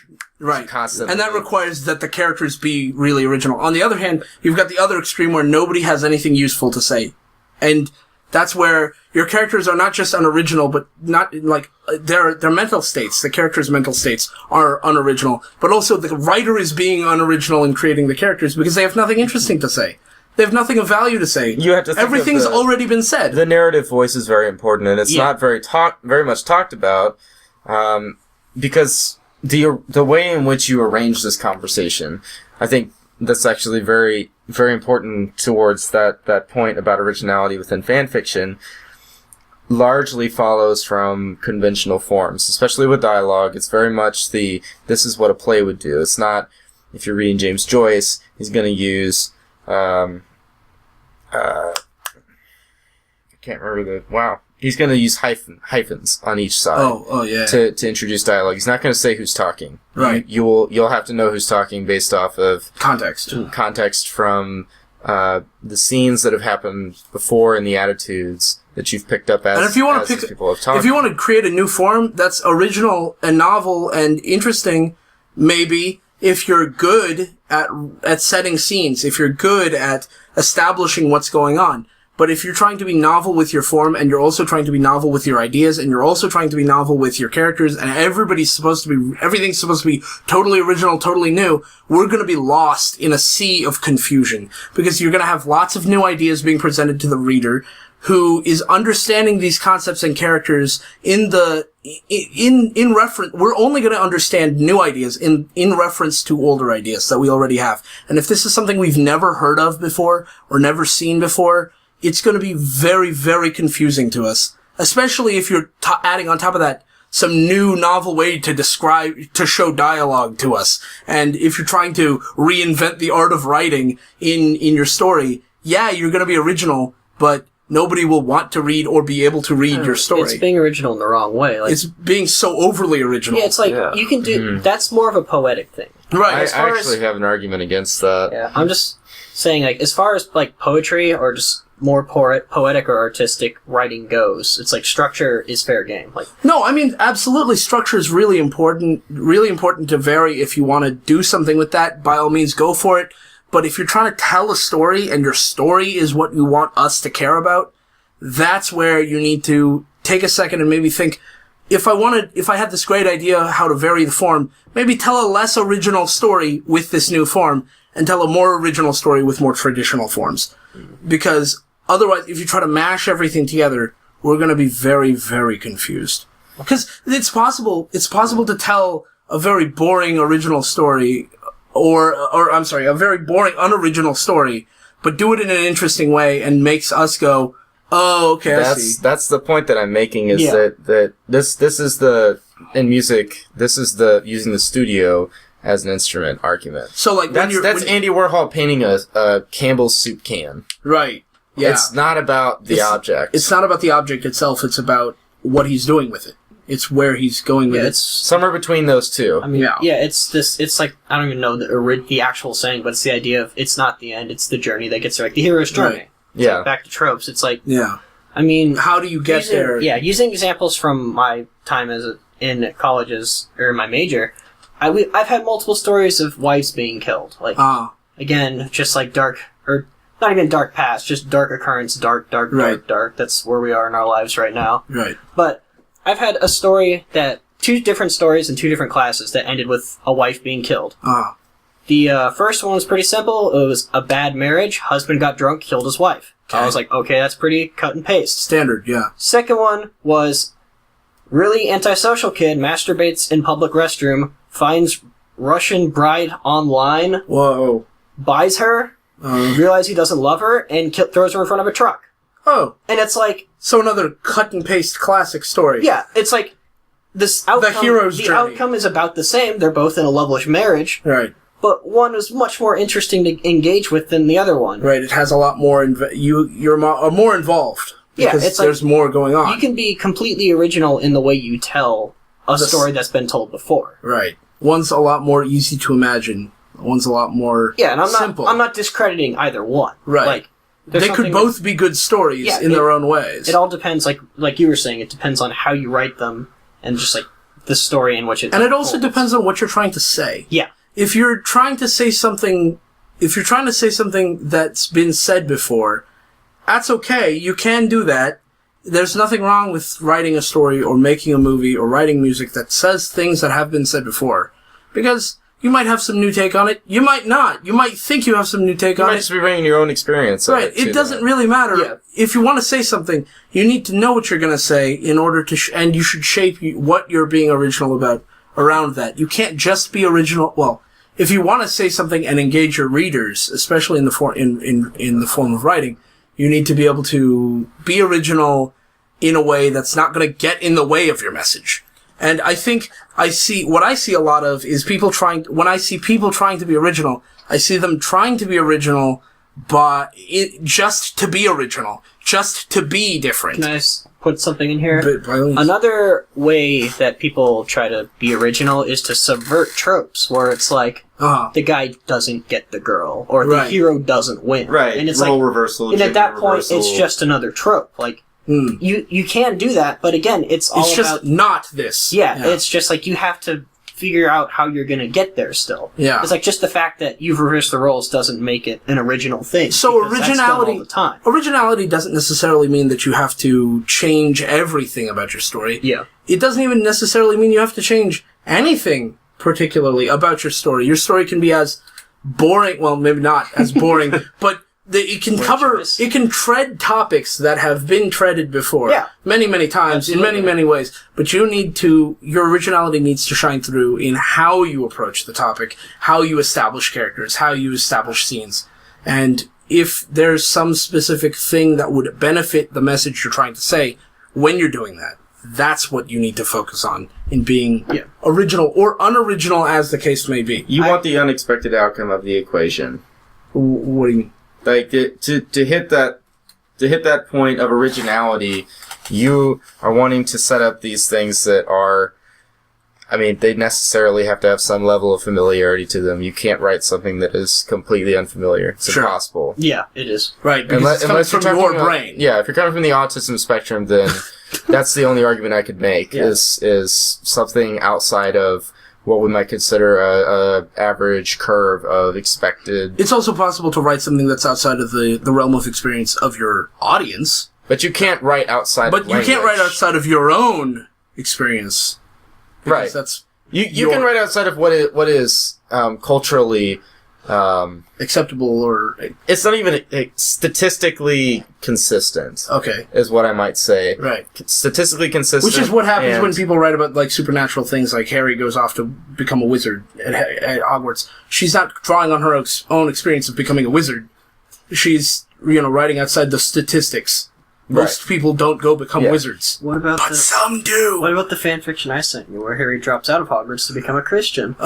constantly. And that requires that the characters be really original. On the other hand, you've got the other extreme where nobody has anything useful to say, and that's where your characters are not just unoriginal, but not like their mental states. The characters' mental states are unoriginal, but also the writer is being unoriginal in creating the characters because they have nothing interesting to say. They have nothing of value to say. You have to think everything's already been said. The narrative voice is very important, and it's not very much talked about, because the way in which you arrange this conversation, I think that's actually very, very important towards that point about originality within fan fiction, largely follows from conventional forms, especially with dialogue. It's very much this is what a play would do. It's not, if you're reading James Joyce, he's going to use, I can't remember he's going to use hyphens on each side. Oh yeah. To introduce dialogue. He's not going to say who's talking. Right. You'll have to know who's talking based off of context from the scenes that have happened before and the attitudes that you've picked up as. And if you want to create a new form that's original and novel and interesting, maybe if you're good at setting scenes, if you're good at establishing what's going on. But if you're trying to be novel with your form, and you're also trying to be novel with your ideas, and you're also trying to be novel with your characters, and everything's supposed to be totally original, totally new, we're going to be lost in a sea of confusion. Because you're going to have lots of new ideas being presented to the reader, who is understanding these concepts and characters in reference. We're only going to understand new ideas in reference to older ideas that we already have. And if this is something we've never heard of before or never seen before, it's going to be very, very confusing to us. Especially if you're adding on top of that some new novel way to show dialogue to us. And if you're trying to reinvent the art of writing in your story, yeah, you're going to be original, but nobody will want to read or be able to read your story. It's being original in the wrong way. Like, it's being so overly original. Yeah, it's like, you can do... That's more of a poetic thing. Right. I actually have an argument against that. Yeah, I'm just saying, like, as far as, like, poetry or just more poetic or artistic writing goes, it's like structure is fair game. Like, no, I mean, absolutely, structure is really important to vary. If you want to do something with that, by all means, go for it. But if you're trying to tell a story and your story is what you want us to care about, that's where you need to take a second and maybe think, if I had this great idea how to vary the form, maybe tell a less original story with this new form and tell a more original story with more traditional forms. Because otherwise, if you try to mash everything together, we're going to be very, very confused. Because it's possible to tell a very boring original story a very boring, unoriginal story, but do it in an interesting way and makes us go, oh, okay, I see. That's the point that I'm making is that this is in music, this is using the studio as an instrument argument. So like that's Andy Warhol painting a Campbell's soup can. Right. Yeah. It's not about the object. It's not about the object itself, it's about what he's doing with it. It's where he's going with it. It's somewhere between those two. I mean, it's like, I don't even know the actual saying, but it's the idea of it's not the end, it's the journey that gets there. Like the hero's journey. Right. Yeah. Like back to tropes. It's like, yeah. I mean, how do you get there? Yeah, using examples from my time in colleges or in my major, I've had multiple stories of wives being killed. Like, again, just like dark, or not even dark past, just dark occurrence, dark. That's where we are in our lives right now. Right. But I've had a story two different stories in two different classes that ended with a wife being killed. The first one was pretty simple. It was a bad marriage. Husband got drunk, killed his wife. Okay. I was like, okay, that's pretty cut and paste. Standard, yeah. Second one was really antisocial kid masturbates in public restroom, finds Russian bride online. Whoa. Buys her, realizes he doesn't love her, and throws her in front of a truck. Oh. And it's like... So another cut and paste classic story. Yeah, it's like... This outcome, the hero's journey. Outcome is about the same. They're both in a lovelish marriage. Right. But one is much more interesting to engage with than the other one. Right, it has a lot more... You're more involved. Because it's there's more going on. You can be completely original in the way you tell a story that's been told before. Right. One's a lot more easy to imagine. One's a lot more simple. I'm not discrediting either one. Right. Like, they could both be good stories in their own ways. It all depends, like you were saying, it depends on how you write them and just like the story in which it's And it also depends on what you're trying to say. Yeah. If you're trying to say something that's been said before, that's okay. You can do that. There's nothing wrong with writing a story or making a movie or writing music that says things that have been said before. Because you might have some new take on it. You might not. You might think you have some new take on it. You might just be bringing your own experience. Right. It doesn't really matter. Yeah. If you want to say something, you need to know what you're going to say in order to, and you should shape what you're being original about around that. You can't just be original. Well, if you want to say something and engage your readers, especially in the form of writing, you need to be able to be original in a way that's not going to get in the way of your message. And I think what I see a lot of is when I see people trying to be original, I see them trying to be original, but just to be original, just to be different. Can I put something in here? By all means. Another way that people try to be original is to subvert tropes, where it's like, the guy doesn't get the girl, or the hero doesn't win. Right. And it's role like, reversal. And at that point, it's just another trope. Like, you can do that, but again, it's just not this. Yeah, it's just like you have to figure out how you're going to get there still. Yeah. It's like just the fact that you've reversed the roles doesn't make it an original thing. So because that's done all originality, the time. originality doesn't necessarily mean that you have to change everything about your story. Yeah. It doesn't even necessarily mean you have to change anything particularly about your story. Your story can be as boring, well, maybe not as boring, but it can it can tread topics that have been treaded before. Yeah. Many, many times, Absolutely. in many, many ways. But your originality needs to shine through in how you approach the topic, how you establish characters, how you establish scenes. And if there's some specific thing that would benefit the message you're trying to say when you're doing that, that's what you need to focus on in being original or unoriginal as the case may be. You want the unexpected outcome of the equation. What do you mean? Like to hit that point of originality, you are wanting to set up these things that are, I mean, they necessarily have to have some level of familiarity to them. You can't write something that is completely unfamiliar. It's impossible. Yeah, it is. Right, because it's coming from your brain. Yeah, if you're coming from the autism spectrum, then that's the only argument I could make is something outside of what we might consider a average curve of expected. It's also possible to write something that's outside of the realm of experience of your audience. But you can't write outside But you can't write outside of your own experience. Right. That's you can write outside of what is culturally acceptable, or it's not even statistically consistent. Okay, is what I might say. Right, statistically consistent, which is what happens when people write about like supernatural things, like Harry goes off to become a wizard at Hogwarts. She's not drawing on her own experience of becoming a wizard. She's writing outside the statistics. Most people don't go become wizards. What about but some do. What about the fan fiction I sent you, where Harry drops out of Hogwarts to become a Christian?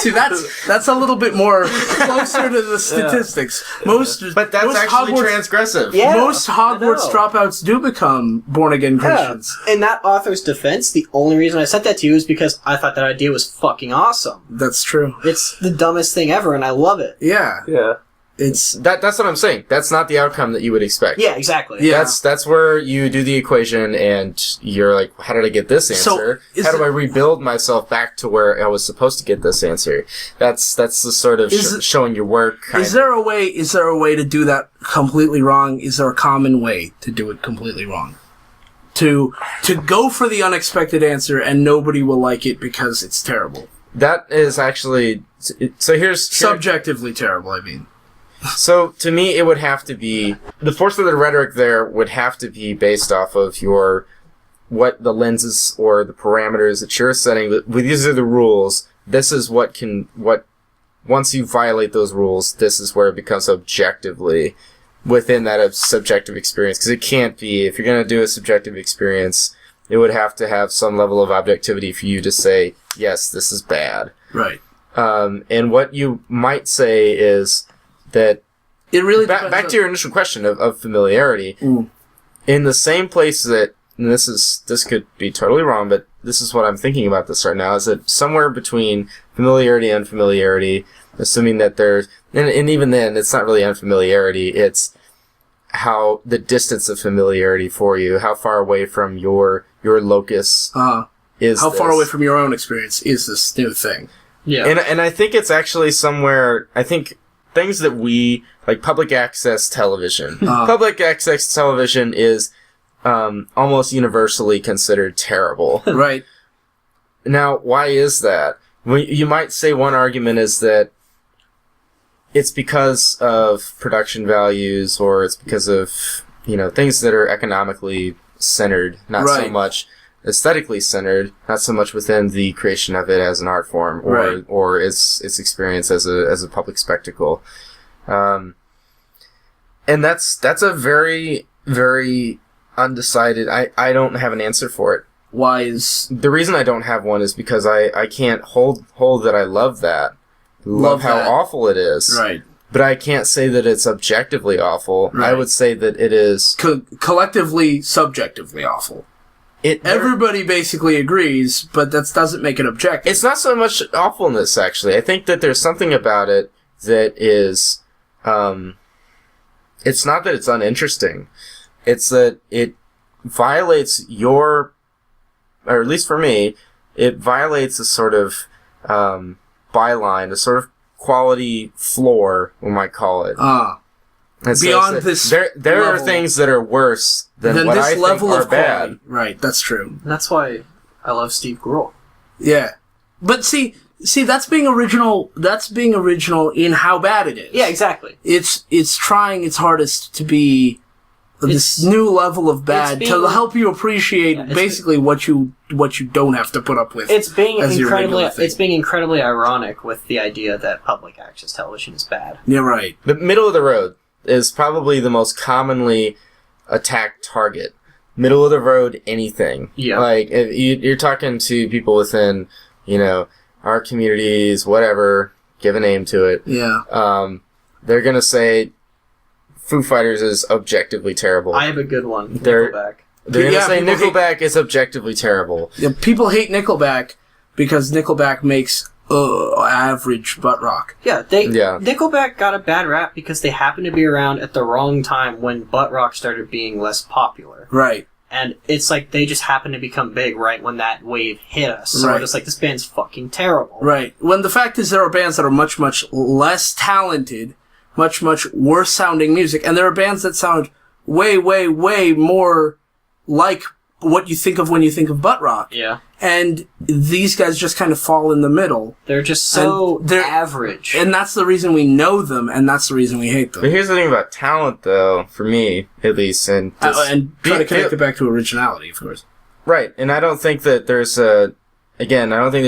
See, that's a little bit more closer to the statistics. But that's actually transgressive. Yeah, most Hogwarts dropouts do become born-again Christians. In that author's defense, the only reason I sent that to you is because I thought that idea was fucking awesome. That's true. It's the dumbest thing ever, and I love it. Yeah. Yeah. It's that's what I'm saying. That's not the outcome that you would expect. Yeah, exactly. Yeah. That's where you do the equation and you're like, how did I get this answer? So, how do I rebuild myself back to where I was supposed to get this answer? That's the sort of showing your work. Is there a way to do that completely wrong? Is there a common way to do it completely wrong? To go for the unexpected answer and nobody will like it because it's terrible. That is actually subjectively terrible, I mean. So, to me, it would have to be... The force of the rhetoric there would have to be based off of what the lenses or the parameters that you're setting. These are the rules. This is once you violate those rules, this is where it becomes objectively within that subjective experience. Because it can't be... If you're going to do a subjective experience, it would have to have some level of objectivity for you to say, yes, this is bad. Right. And what you might say is... that it really back to your initial question of familiarity. In the same place that, and this could be totally wrong, but this is what I'm thinking about this right now, is that somewhere between familiarity and unfamiliarity, assuming that there's, and even then, it's not really unfamiliarity, it's how the distance of familiarity for you, how far away from your locus is how far away from your own experience is this new thing. Yeah. And I think it's actually somewhere, I think things that we, like public access television. Public access television is almost universally considered terrible. Right. Now, why is that? Well, you might say one argument is that it's because of production values, or it's because of, things that are economically centered, not so much aesthetically centered, not so much within the creation of it as an art form or its experience as a public spectacle. And that's a very, very undecided. I don't have an answer for it. Why is the reason I don't have one is because I can't hold that I love that. Love how awful it is. Right. But I can't say that it's objectively awful. Right. I would say that it is collectively, subjectively awful. Everybody basically agrees, but that doesn't make it objective. It's not so much awfulness, actually. I think that there's something about it that is... it's not that it's uninteresting. It's that it violates your... Or at least for me, it violates a sort of byline, a sort of quality floor, we might call it. And so beyond this, there are things that are worse than what this I level think are of quality. bad. Right, that's true. That's why I love Steve Grohl. Yeah, but see, that's being original. That's being original in how bad it is. Yeah, exactly. It's trying its hardest to be this new level of bad to help you appreciate basically what you don't have to put up with. It's being incredibly ironic with the idea that public access television is bad. Yeah, right. The middle of the road is probably the most commonly attacked target. Middle of the road, anything. Yeah. Like, if you're talking to people within, our communities, whatever, give a name to it. Yeah. They're gonna say Foo Fighters is objectively terrible. I have a good one. They're Nickelback. gonna say Nickelback is objectively terrible. Yeah, people hate Nickelback because Nickelback makes average butt rock. Yeah, Nickelback got a bad rap because they happened to be around at the wrong time when butt rock started being less popular. Right. And it's like they just happened to become big right when that wave hit us. So we're just like, this band's fucking terrible. Right. When the fact is there are bands that are much, much less talented, much, much worse sounding music, and there are bands that sound way, way, way more like what you think of when you think of butt rock. Yeah. And these guys just kind of fall in the middle. They're just so average. And that's the reason we know them, and that's the reason we hate them. But here's the thing about talent, though, for me, at least, and try to connect it back to originality, of course. Right, and I don't think that there's I don't think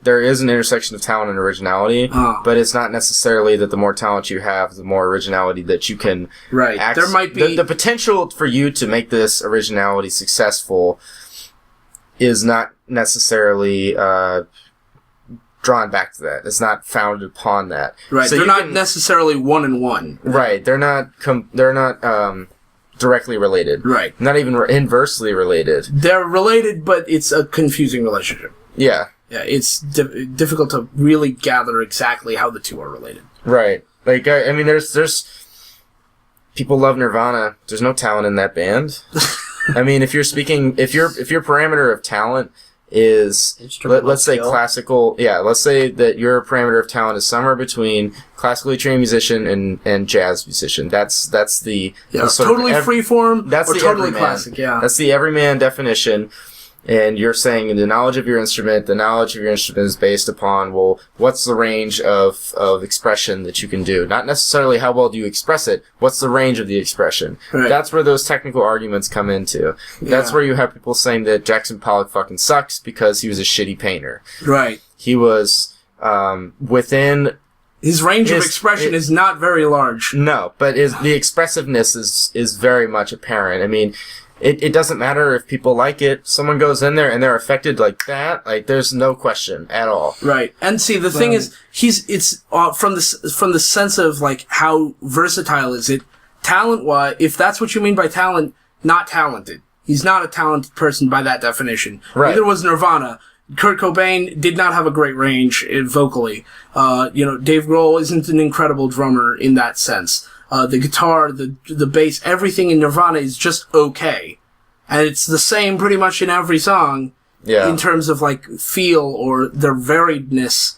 there is an intersection of talent and originality, but it's not necessarily that the more talent you have, the more originality that you can. Right, there might be the potential for you to make this originality successful is not necessarily drawn back to that. It's not founded upon that. Right, so they're not necessarily one and one. Right, they're not directly related. Right, not even inversely related. They're related, but it's a confusing relationship. Yeah. Yeah, it's difficult to really gather exactly how the two are related. Right. Like, I mean, there's people love Nirvana. There's no talent in that band. I mean, if your parameter of talent is, let's say classical, let's say that your parameter of talent is somewhere between classically trained musician and jazz musician. That's the totally freeform. That's the totally everyman. Classic. Yeah, that's the everyman definition. And you're saying the knowledge of your instrument is based upon, well, what's the range of expression that you can do? Not necessarily how well do you express it, what's the range of the expression? Right. That's where those technical arguments come into. That's where you have people saying that Jackson Pollock fucking sucks because he was a shitty painter. Right. He was, within... His range of expression is not very large. No, but the expressiveness is very much apparent. I mean... It doesn't matter if people like it. Someone goes in there and they're affected like that. Like, there's no question at all. Right. And see, the thing is, it's from the sense of like how versatile is it, talent-wise. If that's what you mean by talent, not talented. He's not a talented person by that definition. Right. Neither was Nirvana. Kurt Cobain did not have a great range vocally. Dave Grohl isn't an incredible drummer in that sense. The guitar, the bass, everything in Nirvana is just okay. And it's the same pretty much in every song in terms of like feel or their variedness.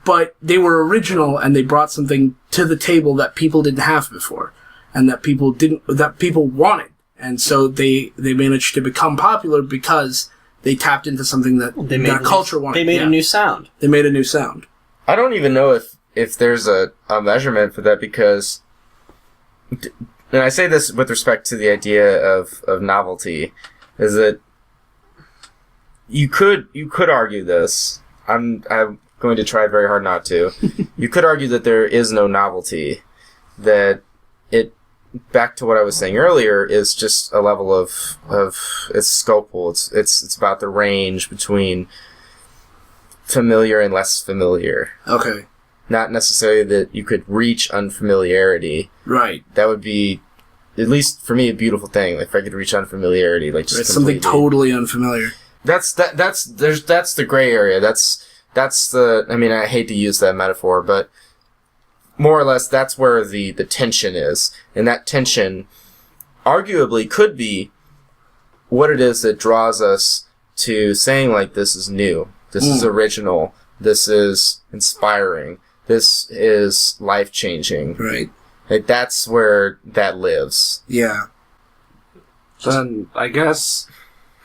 But they were original and they brought something to the table that people didn't have before and that people wanted. And so they managed to become popular because they tapped into something that culture wanted. They made a new sound. They made a new sound. I don't even know if there's a measurement for that because... And I say this with respect to the idea of novelty, is that you could argue this. I'm going to try very hard not to. You could argue that there is no novelty. That it, back to what I was saying earlier, is just a level of it's scopal. It's about the range between familiar and less familiar. Okay. Not necessarily that you could reach unfamiliarity. Right. That would be, at least for me, a beautiful thing. Like if I could reach unfamiliarity, like just something totally unfamiliar. That's the gray area. That's the. I mean, I hate to use that metaphor, but more or less, that's where the tension is, and that tension, arguably, could be what it is that draws us to saying like this is new. This is original. This is inspiring. This is life-changing. Right. Like, that's where that lives. Yeah. Then I guess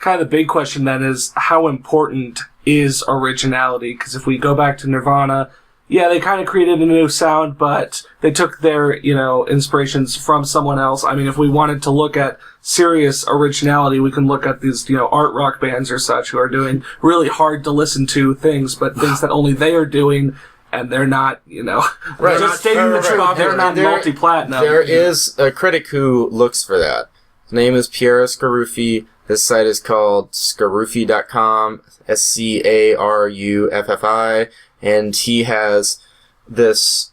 kind of the big question then is how important is originality? Because if we go back to Nirvana, yeah, they kind of created a new sound, but they took their, inspirations from someone else. I mean, if we wanted to look at serious originality, we can look at these, art rock bands or such who are doing really hard to listen to things, but things that only they are doing, and they're not, Right. just stating the truth, they're not multi-platinum. There is a critic who looks for that. His name is Piero Scaruffi. His site is called scaruffi.com, SCARUFFI, and he has this,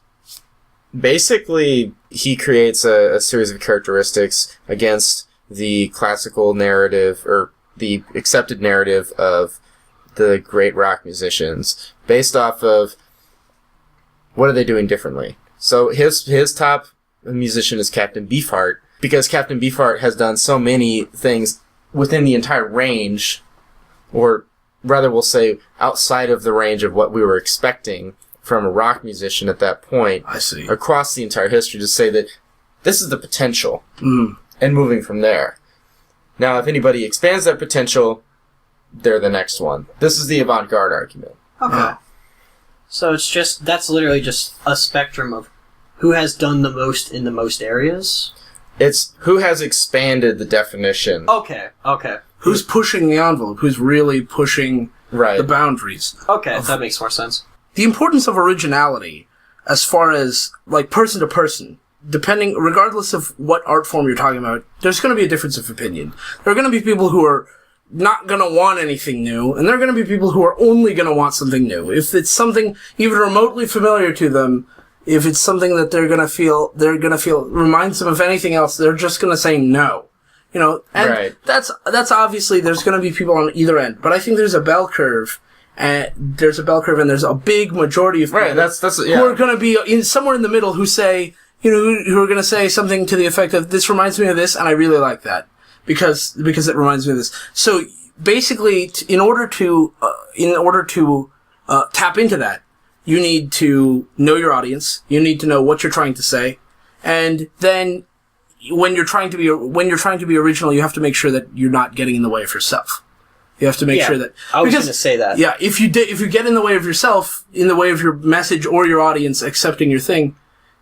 basically, he creates a series of characteristics against the classical narrative, or the accepted narrative of the great rock musicians, based off of what are they doing differently. So his top musician is Captain Beefheart, because Captain Beefheart has done so many things within the entire range, or rather we'll say outside of the range of what we were expecting from a rock musician at that point. I see. Across the entire history, to say that this is the potential, and moving from there. Now, if anybody expands that potential, they're the next one. This is the avant-garde argument. Okay. So that's literally just a spectrum of who has done the most in the most areas? It's who has expanded the definition. Okay. Who's pushing the envelope? Who's really pushing the boundaries? Okay, that makes more sense. The importance of originality, as far as, person to person, regardless of what art form you're talking about, there's going to be a difference of opinion. There are going to be people who are not going to want anything new, and there are going to be people who are only going to want something new. If it's something even remotely familiar to them, if it's something that they're going to feel reminds them of anything else, they're just going to say no. And that's obviously, there's going to be people on either end, but I think there's a bell curve, and there's a big majority of people who are going to be somewhere in the middle who say, who are going to say something to the effect of, this reminds me of this, and I really like that. Because it reminds me of this. So basically, in order to tap into that, you need to know your audience. You need to know what you're trying to say, and then when you're trying to be original, you have to make sure that you're not getting in the way of yourself. You have to make sure that I was going to say that. Yeah, if you get in the way of yourself, in the way of your message or your audience accepting your thing,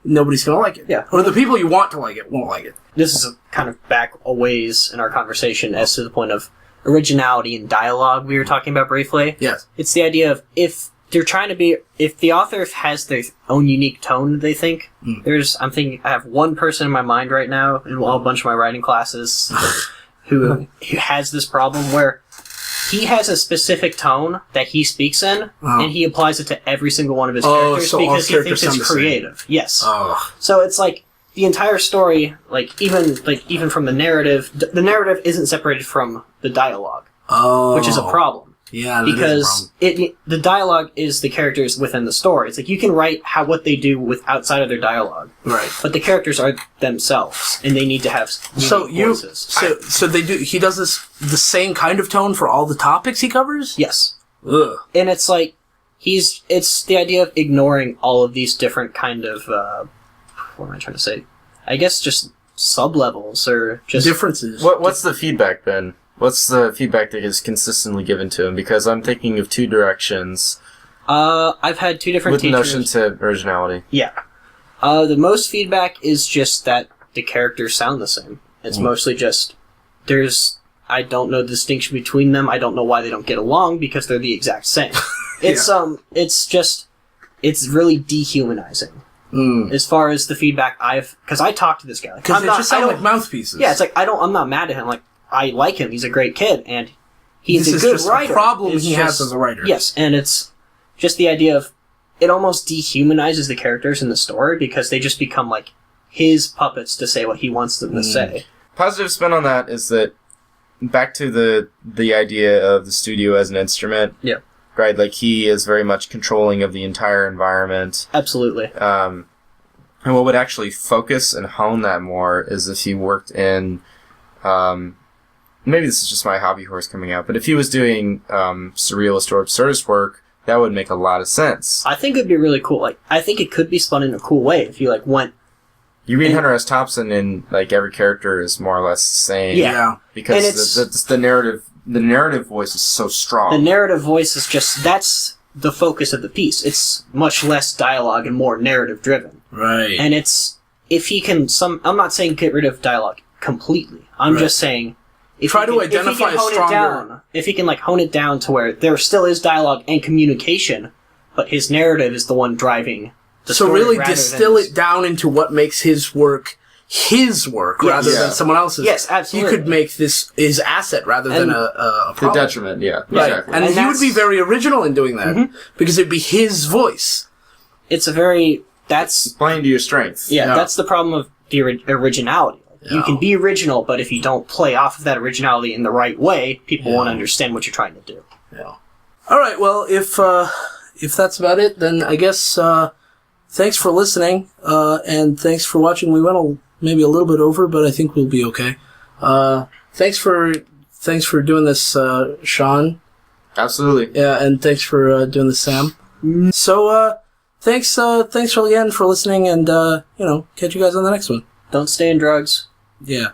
nobody's going to like it. Yeah, or the people you want to like it won't like it. This is kind of back a ways in our conversation as to the point of originality and dialogue we were talking about briefly. Yes. It's the idea of if the author has their own unique tone, they think, I have one person in my mind right now in a bunch of my writing classes who has this problem where he has a specific tone that he speaks in, and he applies it to every single one of his characters because he thinks it's creative. Yes. So it's like the entire story, even from the narrative isn't separated from the dialogue, which is a problem. Yeah, because the dialogue is the characters within the story. It's like you can write what they do outside of their dialogue, right? But the characters are themselves, and they need to have voices. So they do. He does the same kind of tone for all the topics he covers. Yes. Ugh. And it's like it's the idea of ignoring all of these different kind of what am I trying to say? I guess just sub-levels or just differences. What's the feedback, Ben? What's the feedback that is consistently given to him? Because I'm thinking of two directions. I've had two different teachers. With notion to originality. Yeah. The most feedback is just that the characters sound the same. It's mostly just I don't know the distinction between them. I don't know why they don't get along because they're the exact same. It's it's really dehumanizing. As far as the feedback because I talked to this guy. Because they just sound like mouthpieces. Yeah, it's like I'm not mad at him. Like, I like him. He's a great kid, and he's a good writer. This is a problem he has as a writer. Yes, and it's just the idea of it almost dehumanizes the characters in the story because they just become like his puppets to say what he wants them to say. Positive spin on that is that back to the idea of the studio as an instrument. Yeah. Right, like he is very much controlling of the entire environment. Absolutely. And what would actually focus and hone that more is if he worked in maybe this is just my hobby horse coming out, but if he was doing surrealist or absurdist work, that would make a lot of sense. I think it'd be really cool. Like, I think it could be spun in a cool way if you, like, went... You read Hunter S. Thompson, and, like, every character is more or less the same. Yeah. Because the narrative voice is so strong. The narrative voice is just... That's the focus of the piece. It's much less dialogue and more narrative-driven. Right. And it's... If he can... I'm not saying get rid of dialogue completely. I'm just saying... If Try to identify a stronger... If he can, like, hone it down to where there still is dialogue and communication, but his narrative is the one driving the story. So really distill it down into what makes his work rather than someone else's. Yes, absolutely. He could make this his asset rather than a problem. The detriment, yeah. Right. Exactly. And he would be very original in doing that, because it'd be his voice. It's a very... That's... Playing to your strengths. Yeah, that's the problem of the originality. You can be original, but if you don't play off of that originality in the right way, people won't understand what you're trying to do. Yeah. All right. Well, if that's about it, then I guess thanks for listening and thanks for watching. We went maybe a little bit over, but I think we'll be okay. Thanks for doing this, Sean. Absolutely. Yeah, and thanks for doing this, Sam. So thanks again for listening, and catch you guys on the next one. Don't stay in drugs. Yeah.